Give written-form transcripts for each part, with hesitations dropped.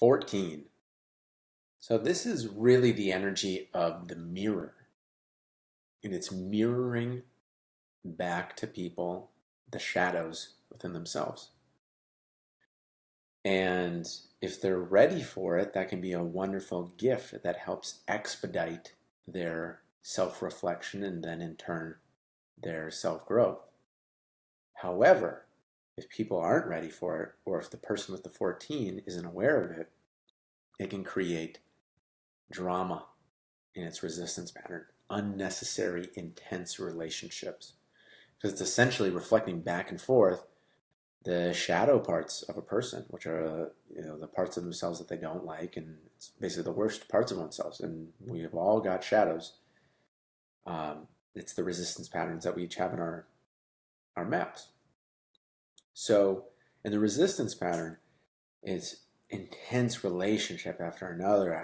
14. So this is really the energy of the mirror. And it's mirroring back to people the shadows within themselves. And if they're ready for it, that can be a wonderful gift that helps expedite their self-reflection and then in turn their self-growth. However, if people aren't ready for it, or if the person with the 14 isn't aware of it, it can create drama in its resistance pattern, unnecessary, intense relationships. Because it's essentially reflecting back and forth the shadow parts of a person, which are the parts of themselves that they don't like, and it's basically the worst parts of themselves. And we have all got shadows. It's the resistance patterns that we each have in our maps. So in the resistance pattern, it's intense relationship after another,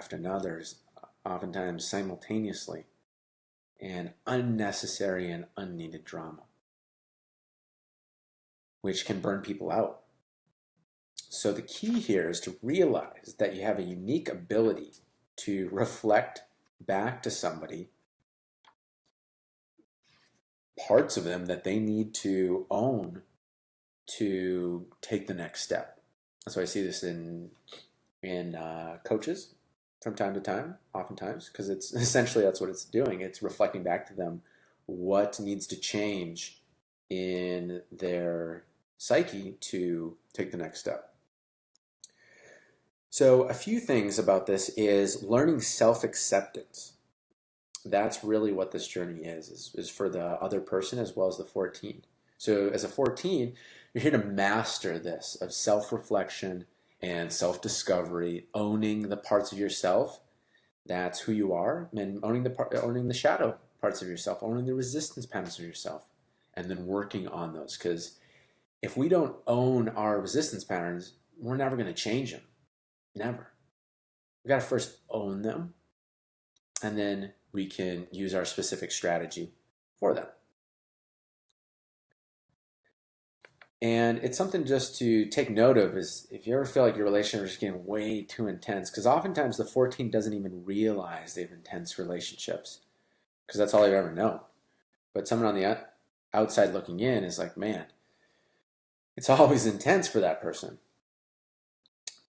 oftentimes simultaneously, and unnecessary and unneeded drama, which can burn people out. So the key here is to realize that you have a unique ability to reflect back to somebody parts of them that they need to own to take the next step. So I see this in coaches from time to time, oftentimes, because it's essentially that's what it's doing. It's reflecting back to them what needs to change in their psyche to take the next step. So a few things about this is learning self-acceptance. That's really what this journey is for the other person as well as the 14. So as a 14, you're here to master this of self-reflection and self-discovery, owning the parts of yourself. That's who you are, and owning the shadow parts of yourself, owning the resistance patterns of yourself, and then working on those. Because if we don't own our resistance patterns, we're never going to change them. Never. We got to first own them, and then we can use our specific strategy for them. And it's something just to take note of is if you ever feel like your relationship is getting way too intense, because oftentimes the 14 doesn't even realize they have intense relationships because that's all they've ever known. But someone on the outside looking in is like, man, it's always intense for that person.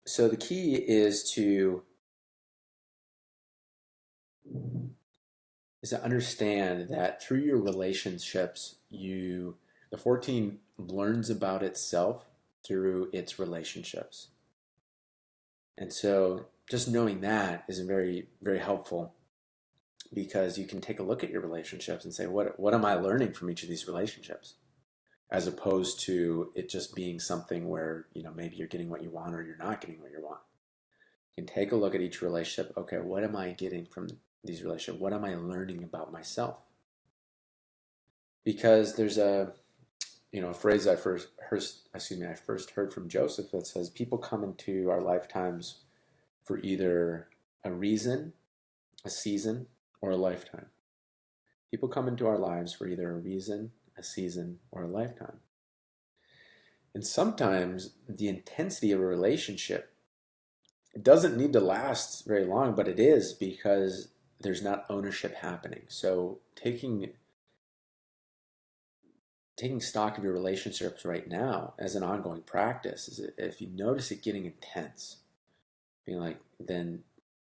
So the key is to understand that through your relationships, the 14 learns about itself through its relationships. And so just knowing that is very, very helpful because you can take a look at your relationships and say, what am I learning from each of these relationships? As opposed to it just being something where, maybe you're getting what you want or you're not getting what you want. You can take a look at each relationship. Okay, what am I getting from these relationships? What am I learning about myself? Because there's a phrase I first heard from Joseph that says people come into our lifetimes for either a reason, a season, or a lifetime. People come into our lives for either a reason, a season, or a lifetime. And sometimes the intensity of a relationship doesn't need to last very long, but it is because there's not ownership happening. So taking stock of your relationships right now as an ongoing practice is if you notice it getting intense, being like, then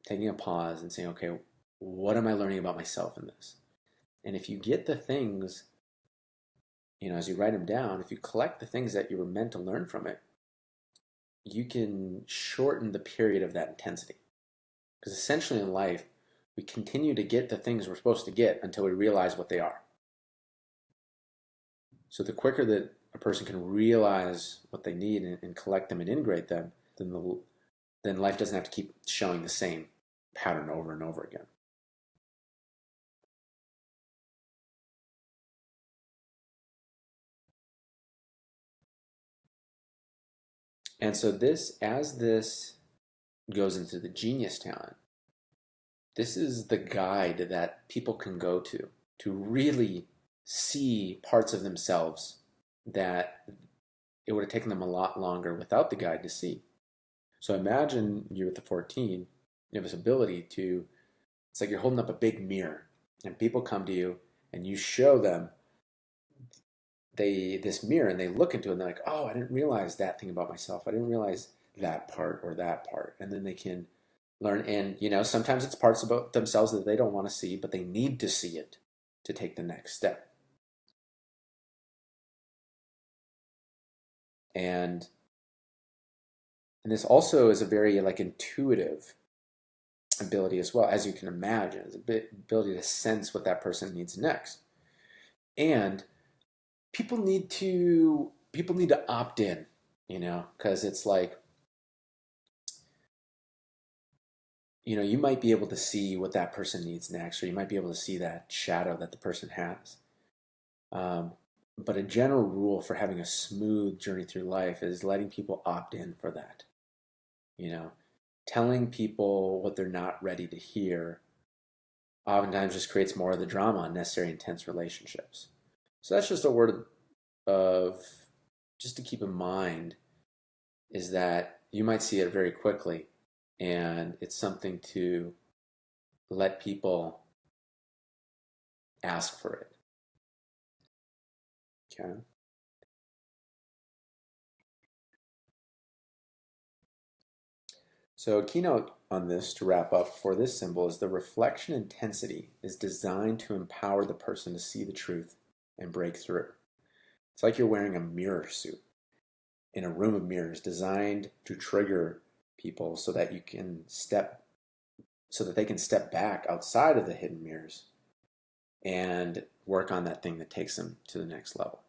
taking a pause and saying, okay, what am I learning about myself in this? And if you get the things, as you write them down, if you collect the things that you were meant to learn from it, you can shorten the period of that intensity. Because essentially in life, we continue to get the things we're supposed to get until we realize what they are. So the quicker that a person can realize what they need and collect them and integrate them, then life doesn't have to keep showing the same pattern over and over again. And so as this goes into the genius talent, this is the guide that people can go to really see parts of themselves that it would have taken them a lot longer without the guide to see. So imagine you with the 14, you have this ability to, it's like you're holding up a big mirror and people come to you and you show them this mirror and they look into it and they're like, oh, I didn't realize that thing about myself. I didn't realize that part or that part. And then they can learn. And, sometimes it's parts about themselves that they don't want to see, but they need to see it to take the next step. And this also is a very intuitive ability as well, as you can imagine. It's a ability to sense what that person needs next. And people need to opt in, because it's like, you might be able to see what that person needs next, or you might be able to see that shadow that the person has. But a general rule for having a smooth journey through life is letting people opt in for that. Telling people what they're not ready to hear oftentimes just creates more of the drama, unnecessary, intense relationships. So that's just a word of just to keep in mind, is that you might see it very quickly, and it's something to let people ask for it. Okay. So a keynote on this to wrap up for this symbol is the reflection intensity is designed to empower the person to see the truth and break through. It's like you're wearing a mirror suit in a room of mirrors designed to trigger people so that they can step back outside of the hidden mirrors and work on that thing that takes them to the next level.